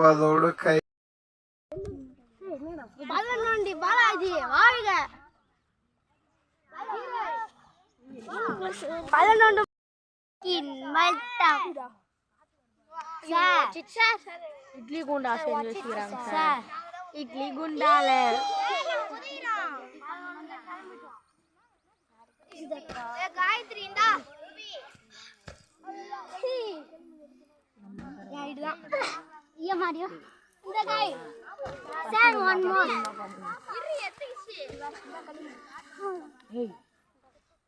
அதோட கை 11 பாலாஜி வாழ்க 11 இட்லி குண்டா செஞ்சு வச்சுக்கிறாங்க சார். இட்லி குண்டால காயத்ரி இந்தா மாரியோ இந்த காய் சார் ஒன் மோர்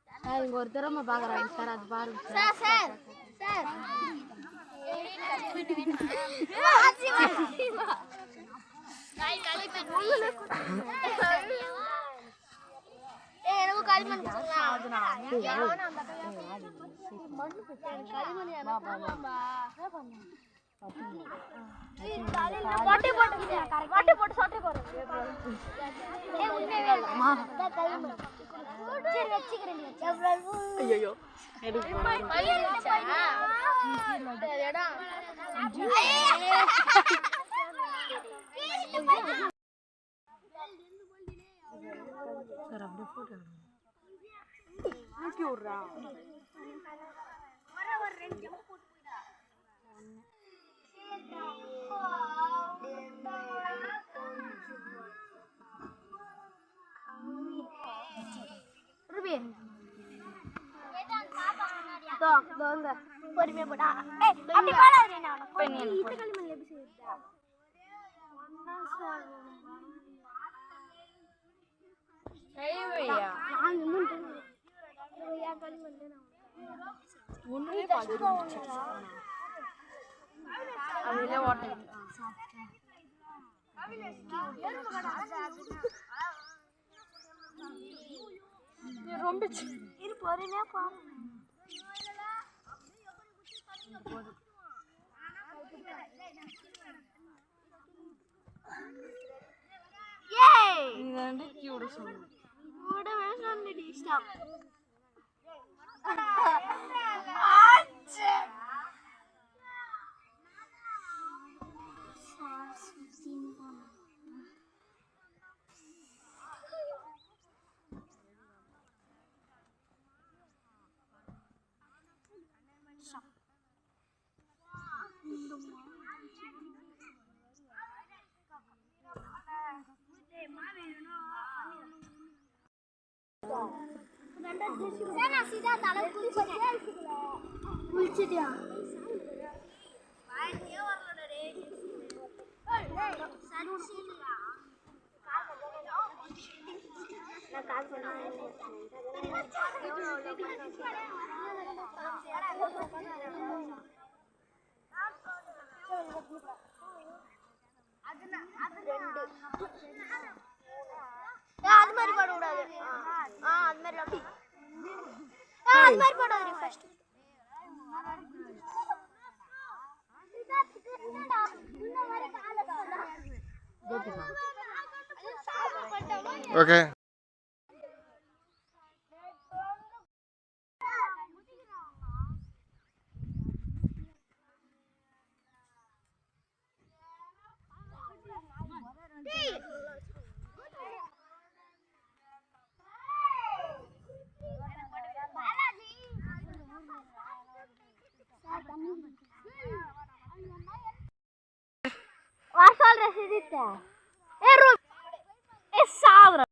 சார் இங்க ஒரு திறமை பாக்குறாங்க சார். அது பாருங்க சார் சார் சார் பொறுமையா போடா அப்படி பாடாதே நான் இந்த களிமண்ல எப்படி செய்யறதா செய்வையா நான் யா களிமண்ல நான் ஒண்ணுமே பாத்து அதுல வாட்டர் ரொம்ப இரு பொறுமையா போ ஏய் நீங்க வந்து கியூட சொல்லுங்க. கூட வேணும்டி ஸ்டாப் सीधा तला कुलिचिटिया அது மாதிரி போட கூடாது அது மாதிரி அது மாதிரி போடாதீங்க ஃபர்ஸ்ட் ஓகே वासल रेसिडिटा ए रो ए सावरा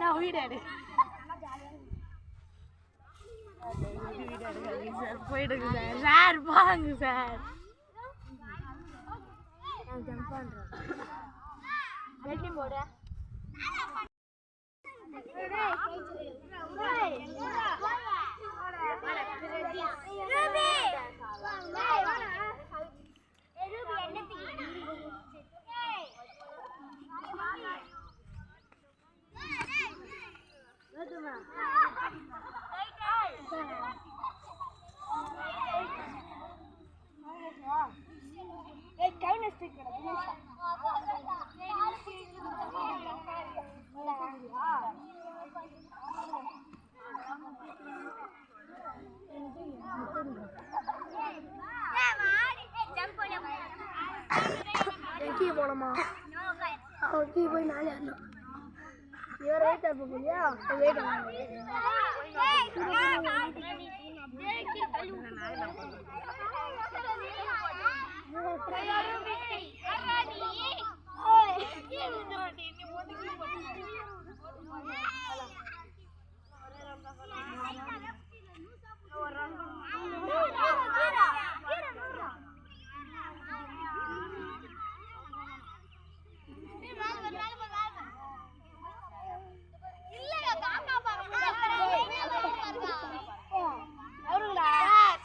நான் வீடு எடு போயிடுங்க சார் சார் வாங்க சார் நான் ஜம்ப் பண்றேன் வெட்டி போடு போனோமா போய் நாளே ஆடணும் இவர் ரைட் அப்போ போலியா வெயிட்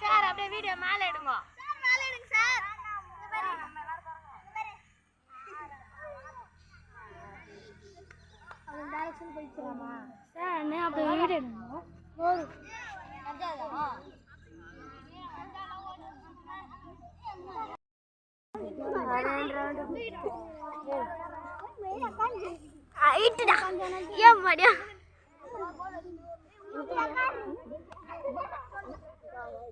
சார் அப்படியே வீடியோ மேலே எடுங்க சார் என்ன அப்படியே வீடியோ எடுங்க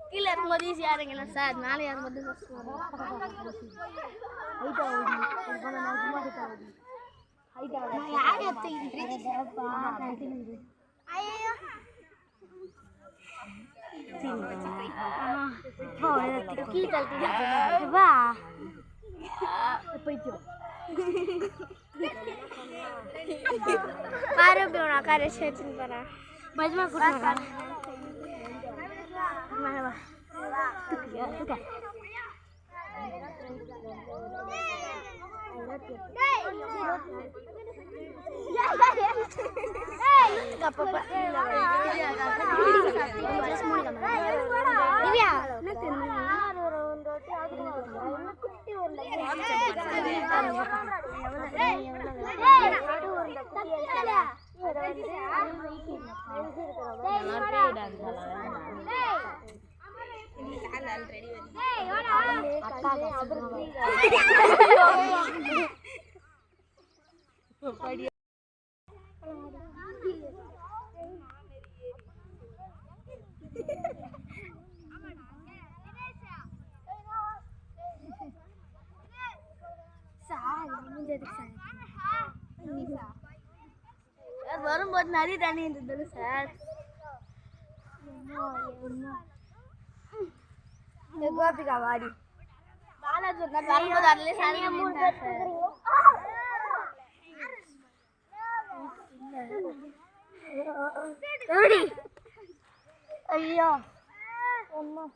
கீழே இருக்கும்போது ஈஸியா இருங்கல்ல சார் மேலே இருக்கும்போது வரும்போது நிறைய தண்ணி இருந்தது சார். கோபிகா வாடி பாலாஜி வரும்போது அதுல ஐயோ ஒன்னும்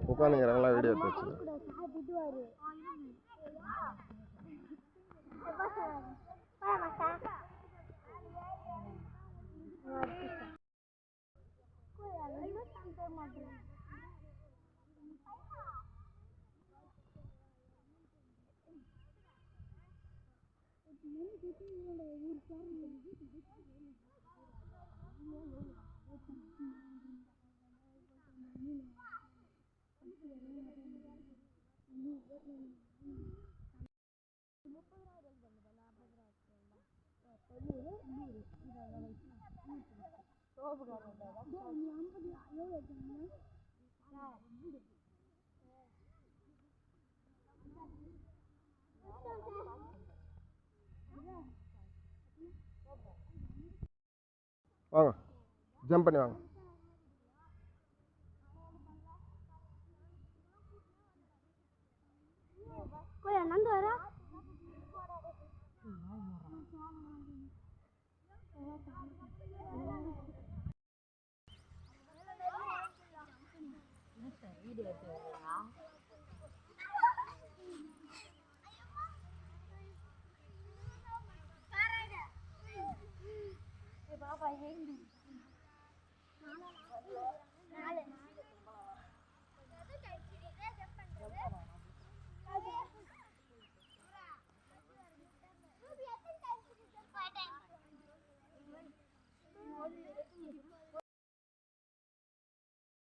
உட்காந்துங்கிறாங்களா வீடியோ எடுத்து வாங்க, ஜம்ப் பண்ணி வாங்க. நந்து வர நாலு